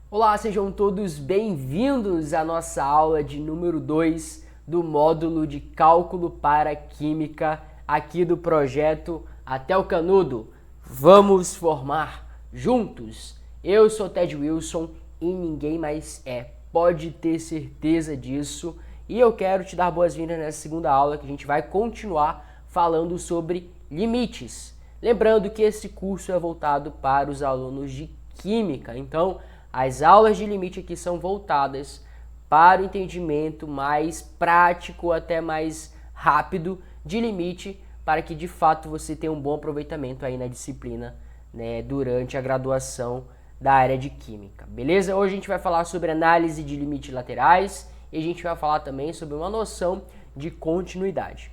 Olá, sejam todos bem-vindos à nossa aula de número 2 do módulo de Cálculo para Química aqui do projeto Até o Canudo. Vamos formar juntos! Eu sou Ted Wilson e ninguém mais é, pode ter certeza disso. E eu quero te dar boas-vindas nessa segunda aula que a gente vai continuar falando sobre limites. Lembrando que esse curso é voltado para os alunos de Química, então as aulas de limite aqui são voltadas para o entendimento mais prático, até mais rápido de limite, para que de fato você tenha um bom aproveitamento aí na disciplina, né, durante a graduação da área de Química, beleza? Hoje a gente vai falar sobre análise de limites laterais e a gente vai falar também sobre uma noção de continuidade.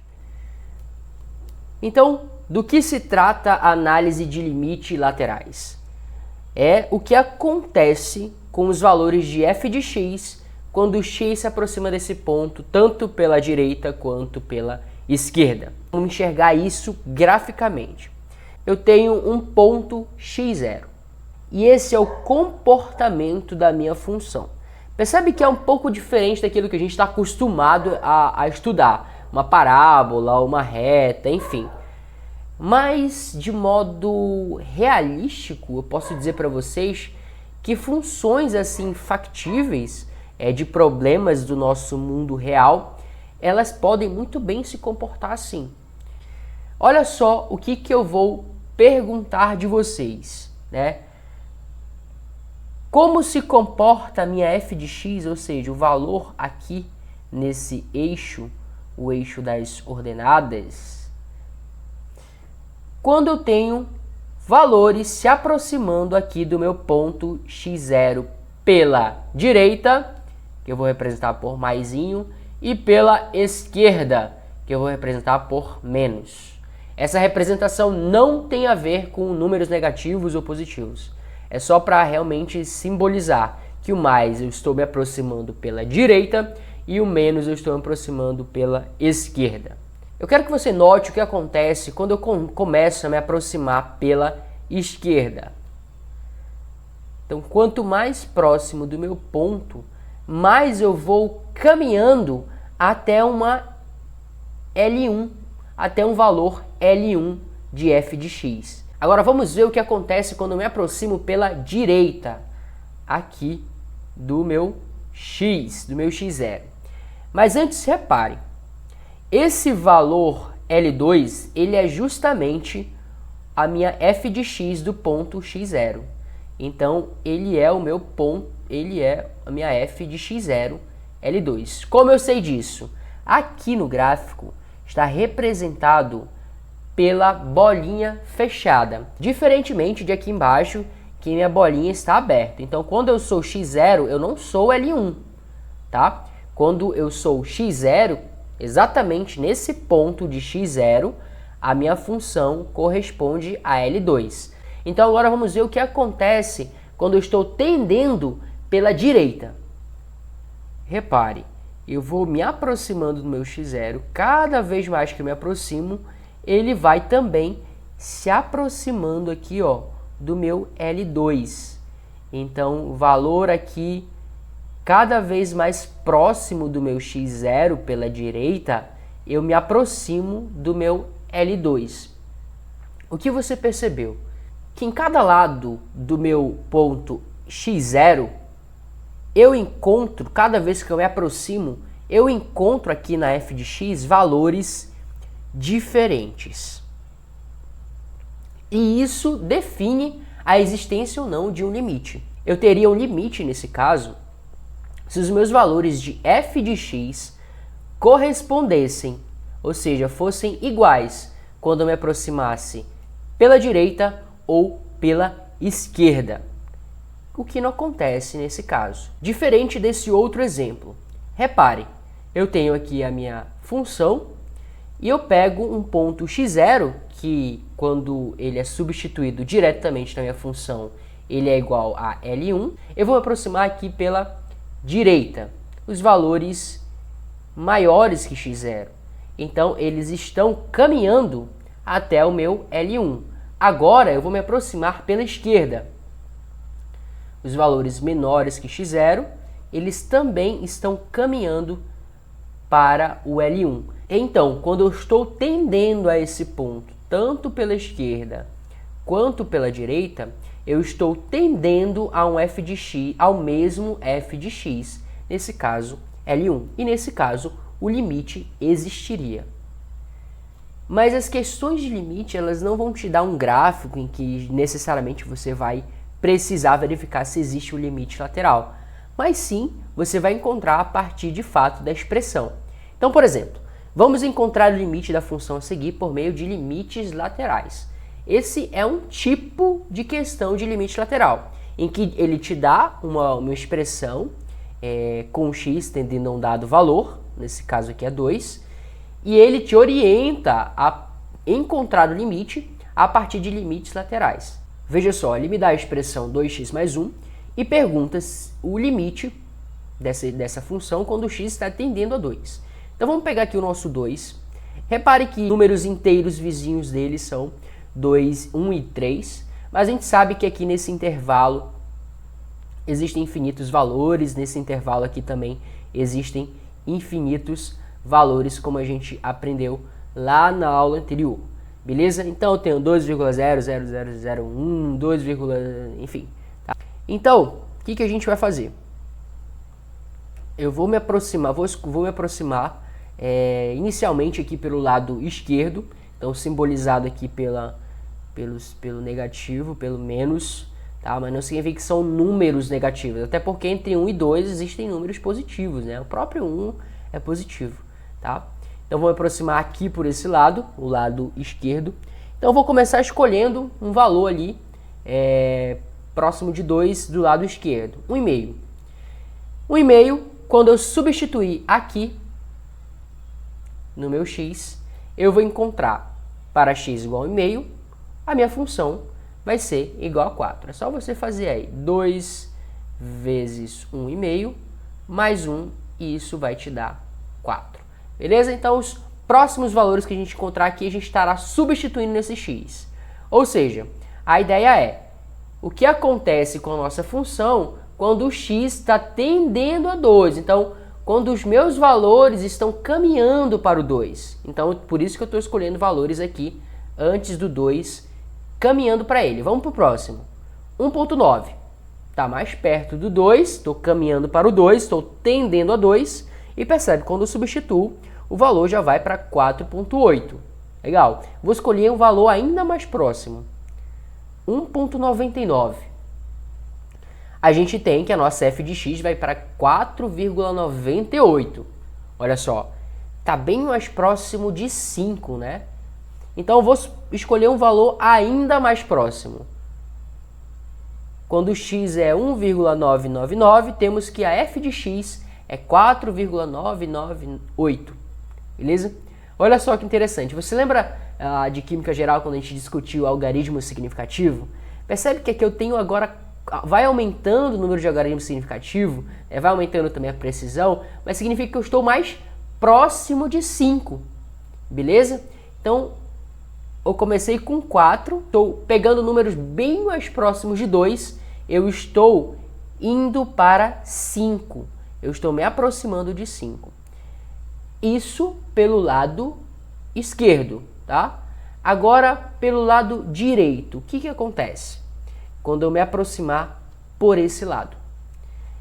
Então, do que se trata a análise de limite laterais? É o que acontece com os valores de f de x quando x se aproxima desse ponto, tanto pela direita quanto pela esquerda. Vamos enxergar isso graficamente. Eu tenho um ponto x0 e esse é o comportamento da minha função. Percebe que é um pouco diferente daquilo que a gente está acostumado a estudar, uma parábola, uma reta, enfim. Mas, de modo realístico, eu posso dizer para vocês que funções assim factíveis de problemas do nosso mundo real, elas podem muito bem se comportar assim. Olha só o que eu vou perguntar de vocês, né? Como se comporta a minha f de x, ou seja, o valor aqui nesse eixo, o eixo das ordenadas, quando eu tenho valores se aproximando aqui do meu ponto x0 pela direita, que eu vou representar por maisinho, e pela esquerda, que eu vou representar por menos. Essa representação não tem a ver com números negativos ou positivos. É só para realmente simbolizar que o mais eu estou me aproximando pela direita e o menos eu estou me aproximando pela esquerda. Eu quero que você note o que acontece quando eu começo a me aproximar pela esquerda. Então, quanto mais próximo do meu ponto, mais eu vou caminhando até uma L1, até um valor L1 de f de x. Agora vamos ver o que acontece quando eu me aproximo pela direita, aqui do meu x, do meu x0. Mas antes, repare. Esse valor L2, ele é justamente a minha f de x do ponto x0. Então, ele é o meu ponto, ele é a minha f de x0, L2. Como eu sei disso? Aqui no gráfico está representado pela bolinha fechada, diferentemente de aqui embaixo, que minha bolinha está aberta. Então, quando eu sou x0, eu não sou L1, tá? Quando eu sou x0, exatamente nesse ponto de x0, a minha função corresponde a L2. Então agora vamos ver o que acontece quando eu estou tendendo pela direita. Repare, eu vou me aproximando do meu x0, cada vez mais que eu me aproximo, ele vai também se aproximando aqui, ó, do meu L2. Então o valor aqui, cada vez mais próximo do meu x0 pela direita, eu me aproximo do meu L2. O que você percebeu? Que em cada lado do meu ponto x0, eu encontro, cada vez que eu me aproximo, eu encontro aqui na f de x valores diferentes. E isso define a existência ou não de um limite. Eu teria um limite nesse caso se os meus valores de f de x correspondessem, ou seja, fossem iguais quando eu me aproximasse pela direita ou pela esquerda. O que não acontece nesse caso. Diferente desse outro exemplo. Repare, eu tenho aqui a minha função e eu pego um ponto x0, que quando ele é substituído diretamente na minha função, ele é igual a L1. Eu vou me aproximar aqui pela direita, os valores maiores que x0. Então, eles estão caminhando até o meu L1. Agora, eu vou me aproximar pela esquerda. os valores menores que x0, eles também estão caminhando para o L1. Então, quando eu estou tendendo a esse ponto, tanto pela esquerda quanto pela direita, eu estou tendendo a um f de x, ao mesmo f de x, nesse caso L1. E nesse caso, o limite existiria. Mas as questões de limite, elas não vão te dar um gráfico em que necessariamente você vai precisar verificar se existe o limite lateral. Mas sim, você vai encontrar a partir de fato da expressão. Então, por exemplo, vamos encontrar o limite da função a seguir por meio de limites laterais. Esse é um tipo de questão de limite lateral, em que ele te dá uma expressão com x tendendo a um dado valor, nesse caso aqui é 2, e ele te orienta a encontrar o limite a partir de limites laterais. Veja só, ele me dá a expressão 2x mais 1 e pergunta o limite dessa função quando x está tendendo a 2. Então vamos pegar aqui o nosso 2. Repare que números inteiros vizinhos dele são 2, 1 e 3, mas a gente sabe que aqui nesse intervalo existem infinitos valores, nesse intervalo aqui também existem infinitos valores, como a gente aprendeu lá na aula anterior, beleza? Então eu tenho 2,00001, 2, enfim. Tá? Então, o que a gente vai fazer? Eu vou me aproximar, inicialmente aqui pelo lado esquerdo, então simbolizado aqui pelo negativo, pelo menos, tá? Mas não significa que são números negativos, até porque entre 1 e 2 existem números positivos, né? O próprio 1 é positivo, tá? Então vou me aproximar aqui por esse lado, o lado esquerdo. Então eu vou começar escolhendo um valor ali próximo de 2 do lado esquerdo, 1,5. 1,5, quando eu substituir aqui no meu x, eu vou encontrar para x igual a 1,5, a minha função vai ser igual a 4. É só você fazer aí 2 vezes 1,5 mais 1 e isso vai te dar 4. Beleza? Então os próximos valores que a gente encontrar aqui, a gente estará substituindo nesse x. Ou seja, a ideia é o que acontece com a nossa função quando o x está tendendo a 2. Então, quando os meus valores estão caminhando para o 2. Então, por isso que eu estou escolhendo valores aqui antes do 2, caminhando para ele. Vamos para o próximo. 1,9. Está mais perto do 2, estou caminhando para o 2, estou tendendo a 2. E percebe, quando eu substituo, o valor já vai para 4,8. Legal. Vou escolher um valor ainda mais próximo. 1,99. A gente tem que a nossa f de x vai para 4,98. Olha só, está bem mais próximo de 5, né? Então eu vou escolher um valor ainda mais próximo. Quando o x é 1,999, temos que a f de x é 4,998. Beleza? Olha só que interessante. Você lembra de Química Geral quando a gente discutiu o algarismo significativo? Percebe que aqui eu tenho agora, vai aumentando o número de algarismo significativo, vai aumentando também a precisão, mas significa que eu estou mais próximo de 5. Beleza? Então, eu comecei com 4, estou pegando números bem mais próximos de 2, eu estou indo para 5. Eu estou me aproximando de 5. Isso pelo lado esquerdo, tá? Agora, pelo lado direito, o que acontece quando eu me aproximar por esse lado?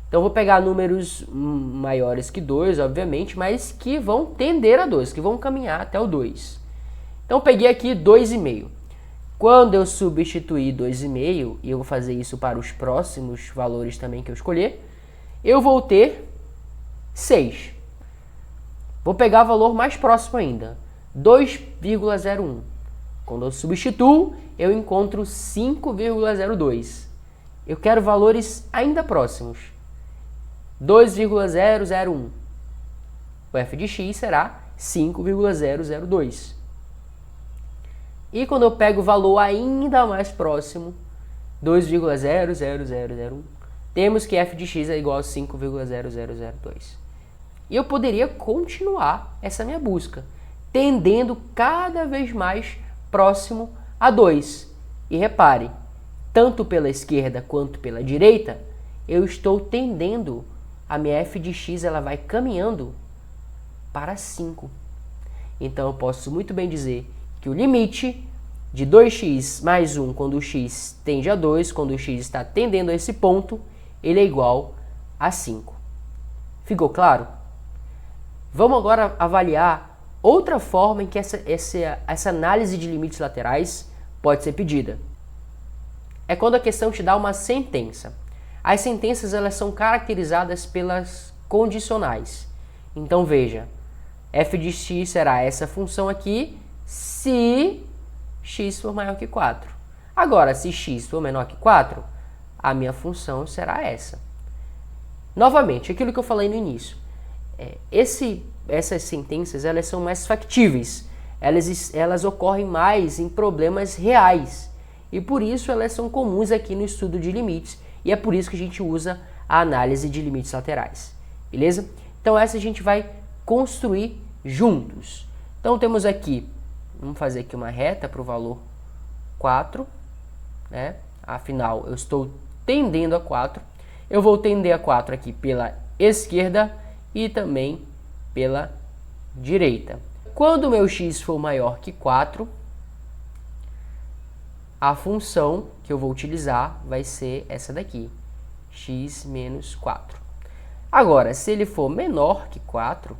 Então, eu vou pegar números maiores que 2, obviamente, mas que vão tender a 2, que vão caminhar até o 2. Então, eu peguei aqui 2,5. Quando eu substituir 2,5, e eu vou fazer isso para os próximos valores também que eu escolher, eu vou ter 6. Vou pegar o valor mais próximo ainda, 2,01. Quando eu substituo, eu encontro 5,02. Eu quero valores ainda próximos, 2,001. O f de x será 5,002. E quando eu pego o valor ainda mais próximo, 2,00001, temos que f de x é igual a 5,0002. E eu poderia continuar essa minha busca, tendendo cada vez mais próximo a 2. E repare, tanto pela esquerda quanto pela direita, eu estou tendendo, a minha f de x ela vai caminhando para 5. Então eu posso muito bem dizer que o limite de 2x mais 1 quando o x tende a 2, quando o x está tendendo a esse ponto, ele é igual a 5. Ficou claro? Vamos agora avaliar outra forma em que essa análise de limites laterais pode ser pedida. É quando a questão te dá uma sentença. As sentenças elas são caracterizadas pelas condicionais. Então veja, f de x será essa função aqui se x for maior que 4. Agora, se x for menor que 4, a minha função será essa. Novamente, aquilo que eu falei no início. Essas sentenças elas são mais factíveis. Elas ocorrem mais em problemas reais. E por isso elas são comuns aqui no estudo de limites. E é por isso que a gente usa a análise de limites laterais. Beleza? Então essa a gente vai construir juntos. Então temos aqui, vamos fazer aqui uma reta para o valor 4. Né? Afinal, eu estou tendendo a 4. Eu vou tender a 4 aqui pela esquerda e também pela direita. Quando o meu x for maior que 4, a função que eu vou utilizar vai ser essa daqui, x menos 4. Agora, se ele for menor que 4,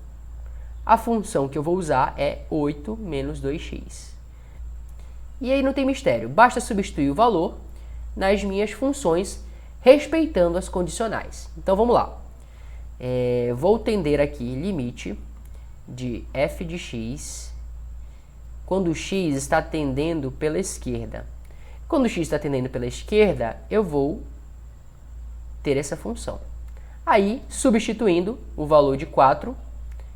a função que eu vou usar é 8 menos 2x. E aí não tem mistério, basta substituir o valor nas minhas funções, respeitando as condicionais. Então vamos lá. Vou tender aqui limite de f de x quando o x está tendendo pela esquerda. Quando o x está tendendo pela esquerda, eu vou ter essa função. Aí, substituindo o valor de 4,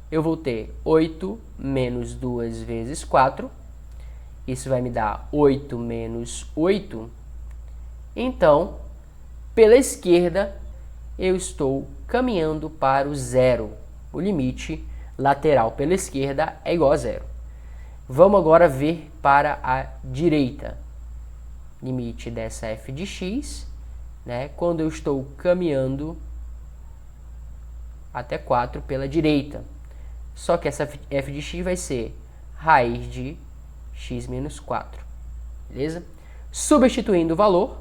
eu vou ter 8 menos 2 vezes 4. Isso vai me dar 8 menos 8. Então, pela esquerda, eu estou caminhando para o zero. O limite lateral pela esquerda é igual a zero. Vamos agora ver para a direita. Limite dessa f de x, né, quando eu estou caminhando até 4 pela direita. Só que essa f de x vai ser raiz de x menos 4. Beleza? Substituindo o valor,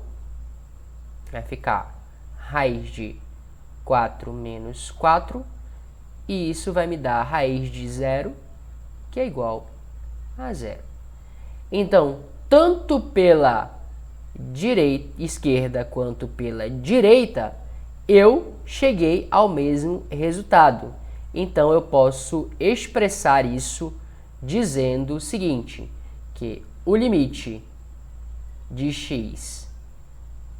vai ficar raiz de 4 menos 4. E isso vai me dar raiz de 0, que é igual a 0. Então, tanto pela esquerda quanto pela direita, eu cheguei ao mesmo resultado. Então, eu posso expressar isso dizendo o seguinte, que o limite de x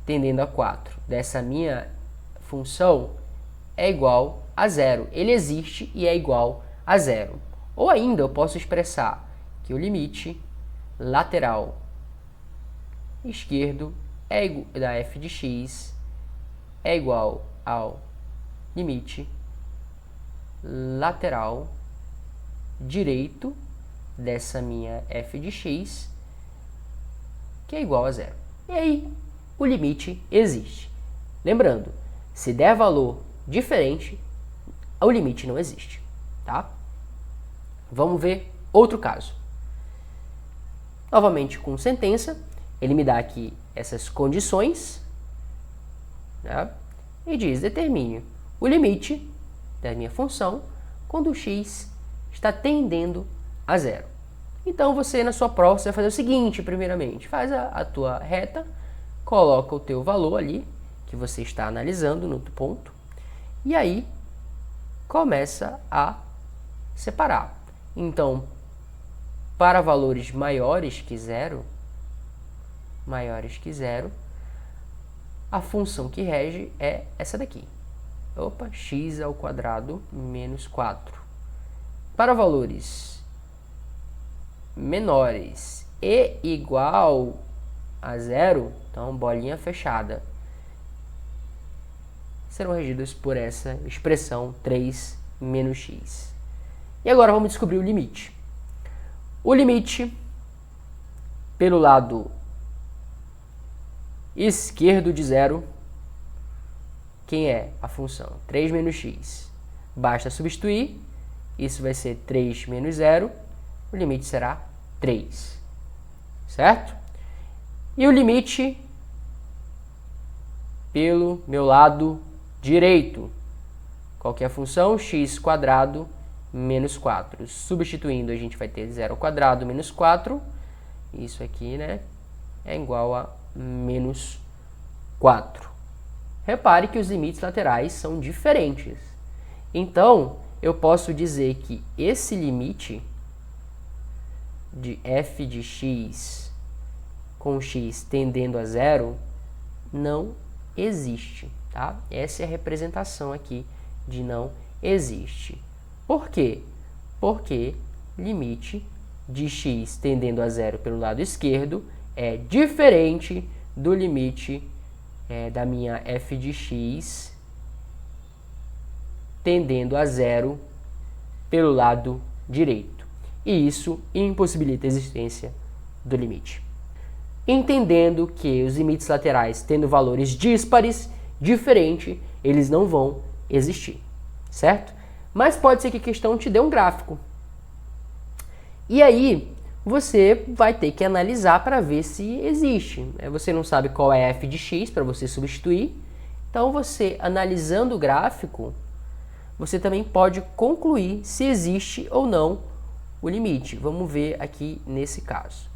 tendendo a 4 dessa minha função é igual a 0. Ele existe e é igual a 0. Ou ainda, eu posso expressar que o limite lateral esquerdo da f de x é igual ao limite lateral direito dessa minha f de x, que é igual a 0. E aí, o limite existe. Lembrando, se der valor diferente, o limite não existe, tá? Vamos ver outro caso. Novamente com sentença, ele me dá aqui essas condições, né? E diz, determine o limite da minha função quando o x está tendendo a 0. Então você na sua prova você vai fazer o seguinte, primeiramente, faz a tua reta, coloca o teu valor ali, que você está analisando no ponto, e aí começa a separar. Então, para valores maiores que zero, a função que rege é essa daqui. X ao quadrado menos 4. Para valores menores e igual a zero, então bolinha fechada, serão regidos por essa expressão 3 menos x. E agora vamos descobrir o limite. O limite pelo lado esquerdo de zero quem é a função? 3 menos x. Basta substituir, isso vai ser 3 menos 0, o limite será 3, certo? E o limite pelo meu lado direito. Qual que é a função? X² menos 4. Substituindo, a gente vai ter 0² menos 4. Isso aqui, né, é igual a menos 4. Repare que os limites laterais são diferentes. Então, eu posso dizer que esse limite de f de x com x tendendo a 0 não existe, tá? Essa é a representação aqui de não existe. Por quê? Porque limite de x tendendo a 0 pelo lado esquerdo é diferente do limite da minha f de x tendendo a 0 pelo lado direito. E isso impossibilita a existência do limite. Entendendo que os limites laterais tendo valores díspares, diferente, eles não vão existir, certo? Mas pode ser que a questão te dê um gráfico. E aí, você vai ter que analisar para ver se existe. Você não sabe qual é f de x para você substituir. Então, você analisando o gráfico, você também pode concluir se existe ou não o limite. Vamos ver aqui nesse caso.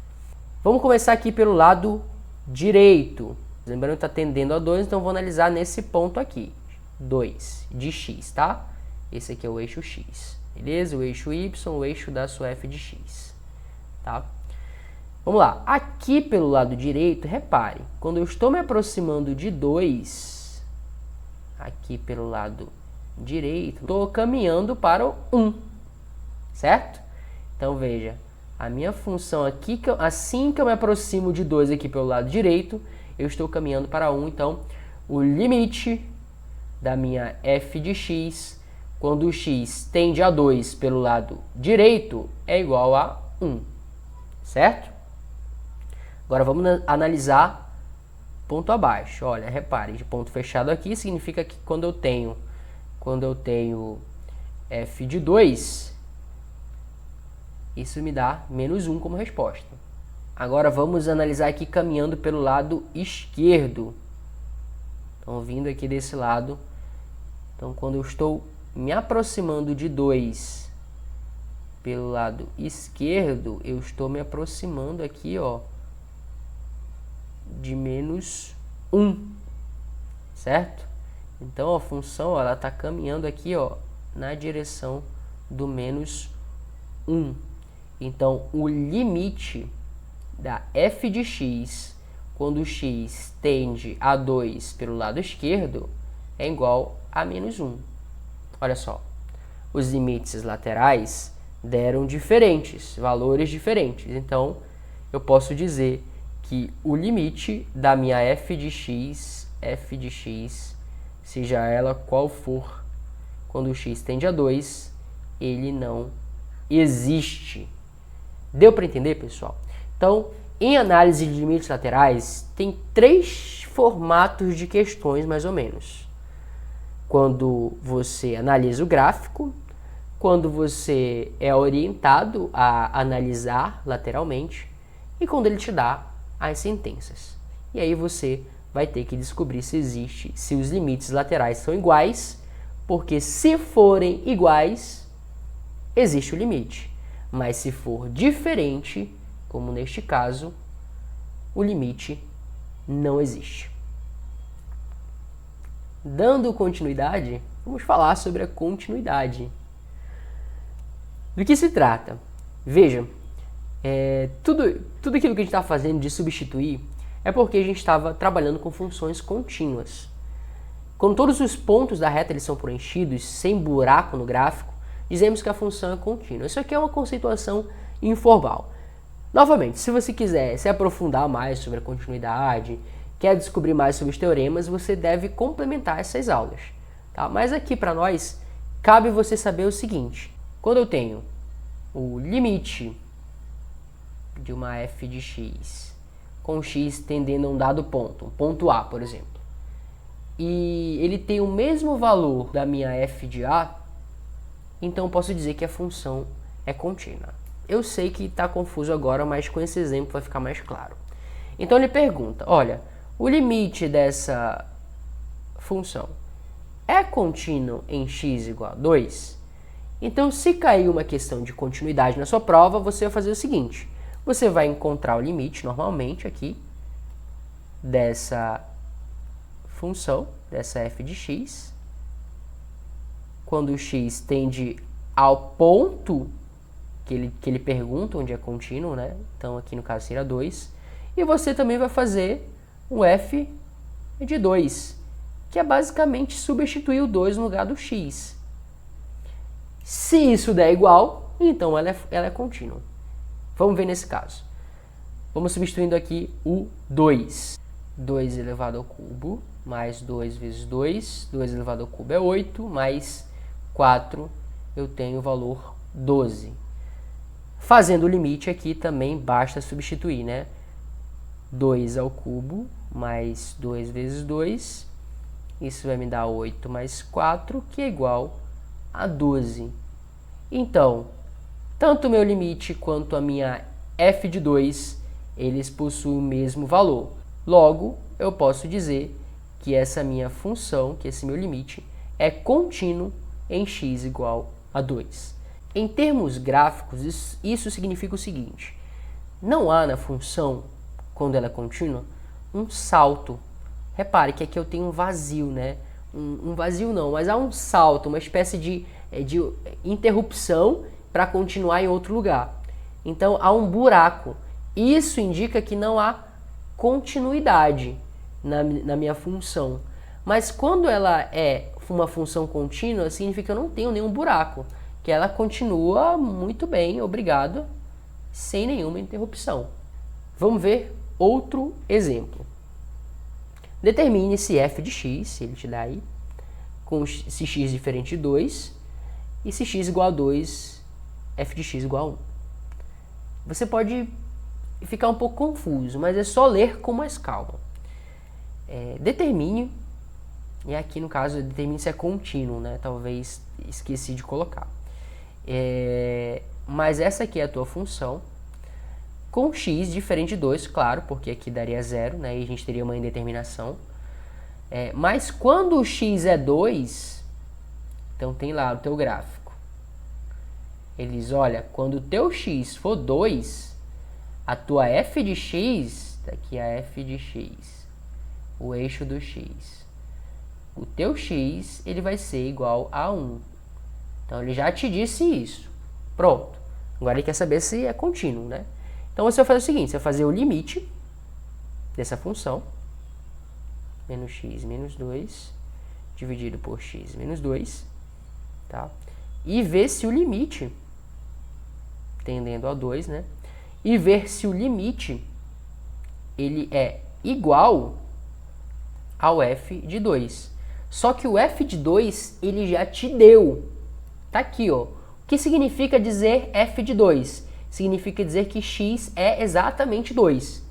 Vamos começar aqui pelo lado direito. Lembrando que está tendendo a 2, então vou analisar nesse ponto aqui. 2 de x, tá? Esse aqui é o eixo x. Beleza? O eixo y, o eixo da sua f de x. Tá? Vamos lá. Aqui pelo lado direito, repare, quando eu estou me aproximando de 2, aqui pelo lado direito, estou caminhando para o 1, certo? Então, veja, a minha função aqui, assim que eu me aproximo de 2 aqui pelo lado direito, eu estou caminhando para 1, então o limite da minha f de x, quando o x tende a 2 pelo lado direito, é igual a 1, certo? Agora vamos analisar ponto abaixo. Olha, repare, de ponto fechado aqui significa que quando eu tenho f de 2, isso me dá menos 1 como resposta. Agora vamos analisar aqui caminhando pelo lado esquerdo. Então, vindo aqui desse lado. Então, quando eu estou me aproximando de 2 pelo lado esquerdo, eu estou me aproximando aqui, ó, de menos 1, certo? Então, a função ela está caminhando aqui, ó, na direção do menos 1. Então, o limite da f de x, quando o x tende a 2 pelo lado esquerdo, é igual a menos 1. Olha só, os limites laterais deram diferentes, valores diferentes. Então, eu posso dizer que o limite da minha f de x, seja ela qual for, quando o x tende a 2, ele não existe. Deu para entender, pessoal? Então, em análise de limites laterais, tem 3 formatos de questões, mais ou menos. Quando você analisa o gráfico, quando você é orientado a analisar lateralmente e quando ele te dá as sentenças. E aí você vai ter que descobrir se os limites laterais são iguais, porque se forem iguais, existe o limite. Mas se for diferente, como neste caso, o limite não existe. Dando continuidade, vamos falar sobre a continuidade. Do que se trata? Veja, tudo aquilo que a gente está fazendo de substituir é porque a gente estava trabalhando com funções contínuas. Quando todos os pontos da reta eles são preenchidos, sem buraco no gráfico, dizemos que a função é contínua. Isso aqui é uma conceituação informal. Novamente, se você quiser se aprofundar mais sobre a continuidade, quer descobrir mais sobre os teoremas, você deve complementar essas aulas. Tá? Mas aqui para nós, cabe você saber o seguinte. Quando eu tenho o limite de uma f de x com x tendendo a um dado ponto, um ponto A, por exemplo, e ele tem o mesmo valor da minha f de a, então eu posso dizer que a função é contínua. Eu sei que está confuso agora, mas com esse exemplo vai ficar mais claro. Então ele pergunta, olha, o limite dessa função é contínuo em x igual a 2? Então, se cair uma questão de continuidade na sua prova, você vai fazer o seguinte, você vai encontrar o limite, normalmente, aqui, dessa função, dessa f de x, quando o x tende ao ponto que ele pergunta, onde é contínuo, né? Então, aqui no caso seria 2. E você também vai fazer um f de 2, que é basicamente substituir o 2 no lugar do x. Se isso der igual, então ela é contínua. Vamos ver nesse caso. Vamos substituindo aqui o 2. 2 elevado ao cubo, mais 2 vezes 2. 2 elevado ao cubo é 8, mais 4, eu tenho o valor 12. Fazendo o limite aqui também basta substituir, né? 2 ao cubo, mais 2 vezes 2. Isso vai me dar 8 mais 4, que é igual a 12. Então, tanto o meu limite quanto a minha f de 2, eles possuem o mesmo valor. Logo, eu posso dizer que essa minha função, que esse meu limite, é contínuo em x igual a 2. Em termos gráficos, isso significa o seguinte, não há na função, quando ela é contínua, um salto. Repare que aqui eu tenho um vazio, né? Um vazio não, mas há um salto, uma espécie de interrupção para continuar em outro lugar. Então, há um buraco. Isso indica que não há continuidade na minha função. Mas quando ela é uma função contínua, significa que eu não tenho nenhum buraco, que ela continua muito bem, obrigado, sem nenhuma interrupção. Vamos ver outro exemplo. Determine se f de x, se ele te dá aí, se x diferente de 2, e se x igual a 2, f de x igual a 1. Você pode ficar um pouco confuso, mas é só ler com mais calma. Determine, e aqui no caso determine se é contínuo, né? Talvez esqueci de colocar. Mas essa aqui é a tua função, com x diferente de 2, claro, porque aqui daria 0, né? E a gente teria uma indeterminação. Mas quando o x é 2, então tem lá o teu gráfico. Ele diz, olha, quando o teu x for 2, a tua f de x, daqui a f de x, o eixo do x, o teu x ele vai ser igual a 1. Então ele já te disse isso. Pronto. Agora ele quer saber se é contínuo, né? Então você vai fazer o seguinte, você vai fazer o limite dessa função, menos x menos 2, dividido por x menos 2, tá? E ver se o limite, tendendo a 2, né? E ver se o limite, ele é igual ao f de 2. Só que o f de 2, ele já te deu. Tá aqui, ó. O que significa dizer f de 2? Significa dizer que x é exatamente 2.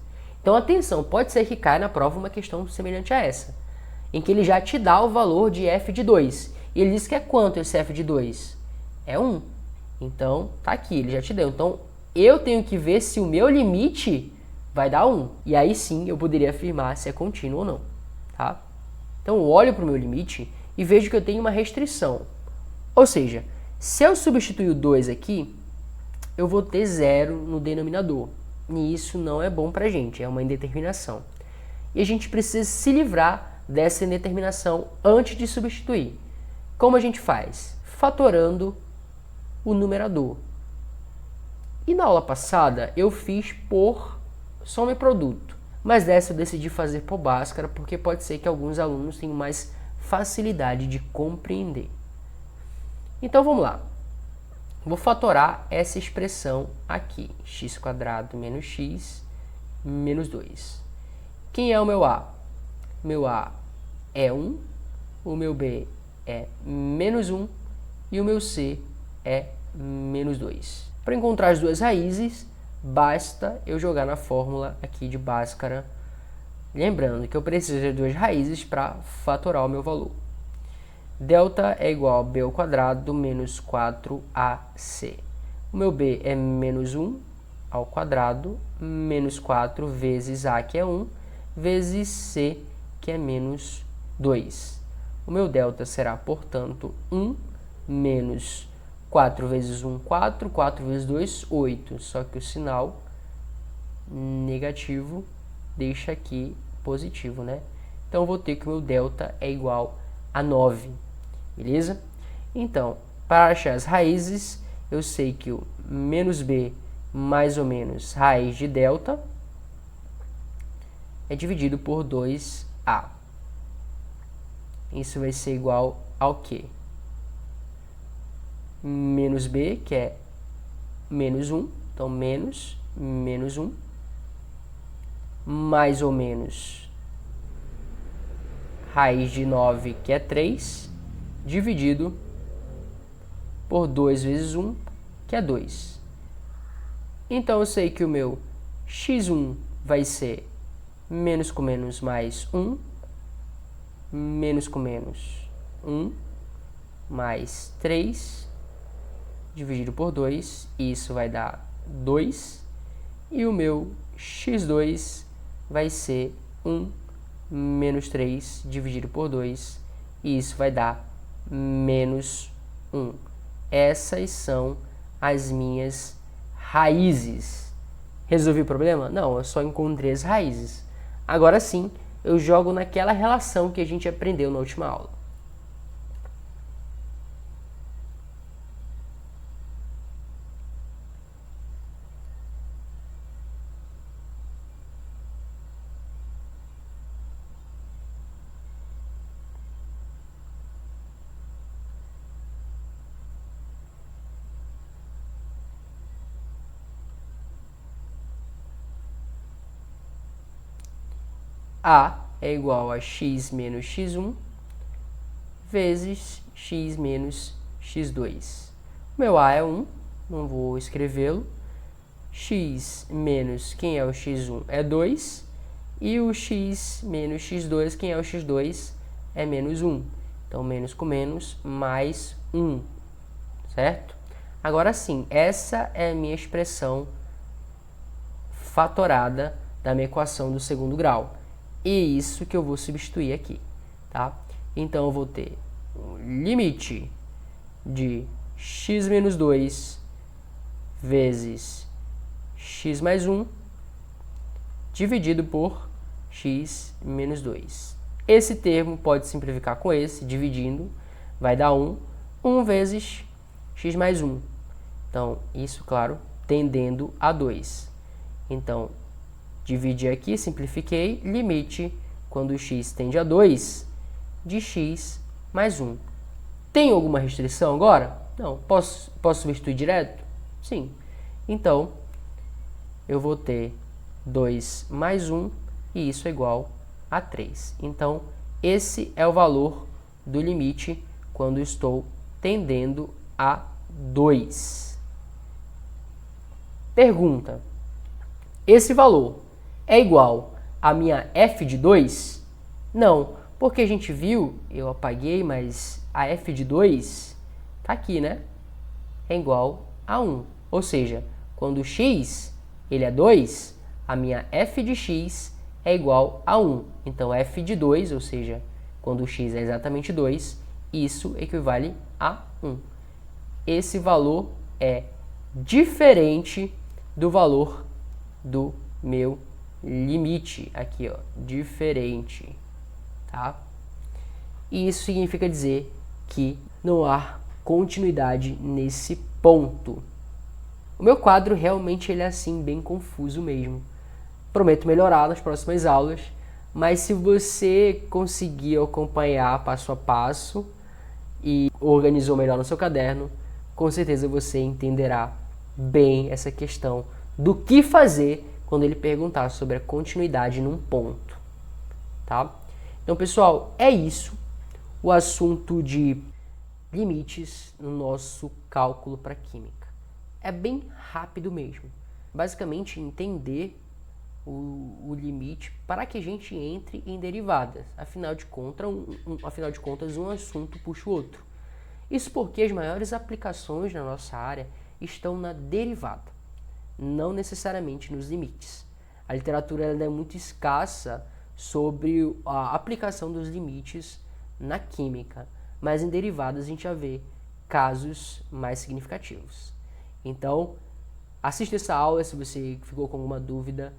Então, atenção, pode ser que caia na prova uma questão semelhante a essa, em que ele já te dá o valor de f de 2. E ele diz que é quanto esse f de 2? É 1. Então, tá aqui, ele já te deu. Então, eu tenho que ver se o meu limite vai dar 1. E aí sim, eu poderia afirmar se é contínuo ou não. Tá? Então, eu olho para o meu limite e vejo que eu tenho uma restrição. Ou seja, se eu substituir o 2 aqui, eu vou ter 0 no denominador. E isso não é bom para a gente, é uma indeterminação. E a gente precisa se livrar dessa indeterminação antes de substituir. Como a gente faz? Fatorando o numerador. E na aula passada eu fiz por soma e produto. Mas dessa eu decidi fazer por Bhaskara, porque pode ser que alguns alunos tenham mais facilidade de compreender. Então vamos lá. Vou fatorar essa expressão aqui, x² menos x menos 2. Quem é o meu a? Meu a é 1, o meu b é menos 1 e o meu c é menos 2. Para encontrar as duas raízes, basta eu jogar na fórmula aqui de Bhaskara Lembrando que eu preciso de duas raízes para fatorar o meu valor. Delta é igual a b ao quadrado menos 4ac. O meu b é menos 1 ao quadrado menos 4 vezes a, que é 1, vezes c, que é menos 2. O meu delta será, portanto, 1 menos 4 vezes 1, 4, 4 vezes 2, 8. Só que o sinal negativo deixa aqui positivo, né? Então, eu vou ter que o meu delta é igual a 9, beleza? Então, para achar as raízes, eu sei que o menos b mais ou menos raiz de delta é dividido por 2a. Isso vai ser igual ao quê? Menos b, que é menos 1, então menos 1, mais ou menos raiz de 9, que é 3, dividido por 2 vezes 1, que é 2. Então, eu sei que o meu x1 vai ser menos com menos mais 1, menos com menos 1, mais 3, dividido por 2, e isso vai dar 2. E o meu x2 vai ser 1 menos 3 dividido por 2, e isso vai dar menos 1. Essas são as minhas raízes. Resolvi o problema? Não, eu só encontrei as raízes. Agora sim, eu jogo naquela relação que a gente aprendeu na última aula. A é igual a x menos x1 vezes x menos x2. O meu A é 1, não vou escrevê-lo. X menos, quem é o x1? É 2. E o x menos x2, quem é o x2? É menos 1. Então, menos com menos, mais 1. Certo? Agora sim, essa é a minha expressão fatorada da minha equação do segundo grau. E isso que eu vou substituir aqui, tá? Então, eu vou ter o limite de x menos 2 vezes x mais 1 dividido por x menos 2. Esse termo pode simplificar com esse, dividindo, vai dar 1. 1 vezes x mais 1. Então, isso, claro, tendendo a 2. Então, dividi aqui, simplifiquei, limite, quando x tende a 2, de x mais 1. Tem alguma restrição agora? Não. Posso substituir direto? Sim. Então, eu vou ter 2 mais 1, e isso é igual a 3. Então, esse é o valor do limite quando estou tendendo a 2. Pergunta: esse valor é igual à minha f de 2? Não, porque a gente viu, eu apaguei, mas a f de 2 está aqui, né? É igual a 1. Ou seja, quando x ele é 2, a minha f de x é igual a 1. Então, f de 2, ou seja, quando x é exatamente 2, isso equivale a 1. Esse valor é diferente do valor do meu limite. Aqui, ó, diferente, tá? E isso significa dizer que não há continuidade nesse ponto. O meu quadro realmente ele é assim, bem confuso mesmo. Prometo melhorar nas próximas aulas, mas se você conseguir acompanhar passo a passo e organizou melhor no seu caderno, com certeza você entenderá bem essa questão do que fazer quando ele perguntar sobre a continuidade num ponto, tá? Então, pessoal, é isso o assunto de limites no nosso cálculo para química. É bem rápido mesmo. Basicamente, entender o limite para que a gente entre em derivadas. Afinal de contas, um assunto puxa o outro. Isso porque as maiores aplicações na nossa área estão na derivada, não necessariamente nos limites. A literatura ela é muito escassa sobre a aplicação dos limites na química, mas em derivadas a gente já vê casos mais significativos. Então, assista essa aula se você ficou com alguma dúvida,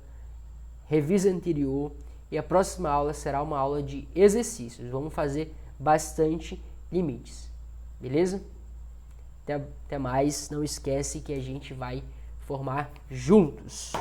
revisa a anterior e a próxima aula será uma aula de exercícios. Vamos fazer bastante limites, beleza? Até mais, não esquece que a gente vai formar juntos.